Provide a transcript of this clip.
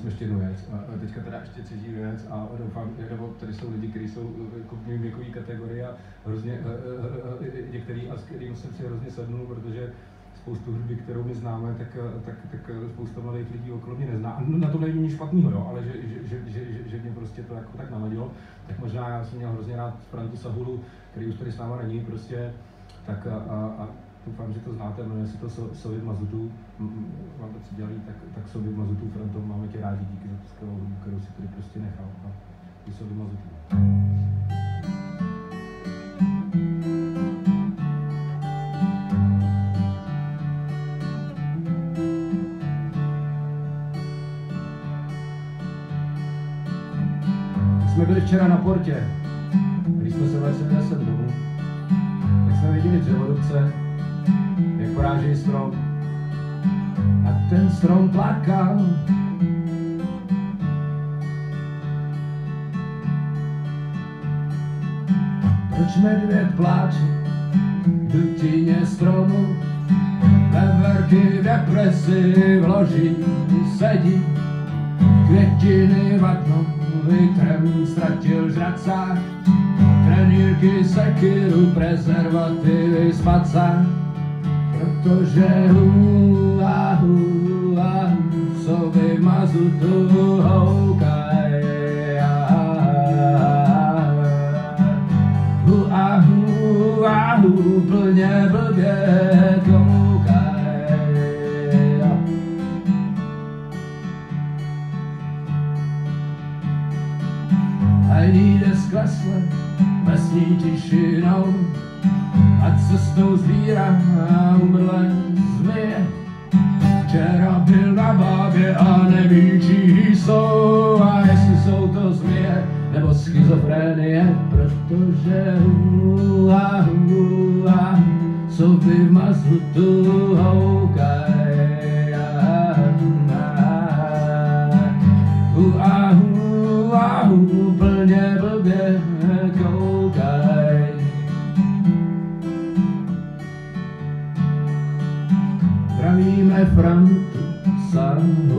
ještě jednu věc a teďka teda ještě třetí věc a doufám, nebo tady jsou lidi, kteří jsou jako v mým věkové kategorii a hrozně některý a s kterým jsem si hrozně sednul, protože spoustu hudby, kterou my známe, tak spousta mladých lidí okolo mě nezná. Na to není nic špatného, jo, ale že mě prostě to jako tak navadilo, tak možná já jsem měl hrozně rád Frantu Sahulu, který už tady s náma není, prostě, tak a doufám, že to znáte, jmenuje se to Sovět Mazutu, vám to co dělají, tak Sovět Mazutu, Franto, máme tě rádi, díky za tu skvělou hudbu, kterou si tady prostě nechal. A ty Sovět Mazutu. Jsme byli včera na portě, když jsme se vraceli sem domů, tak jsme viděli dřevorubce, jak porážejí strom. A ten strom plakal. Proč medvěd pláče v dutině stromu, veverky v depresi v loži sedí, květiny vadnou, vitrem ztratil žracák, trenýrky, sekiru, prezervativy, spacák, protože v sobě mazutu houkaj. Plně blbě koukaj. A jde sklesle lesní tišinou a cestou sbírá umrlé zmije. Včera byl na bábě a neví, čí jsou a jestli jsou to zmije nebo schizofrenie, protože sobě v mazutu houkaj. Plně blbě koukaj. Zdravíme Frantu Sahulu.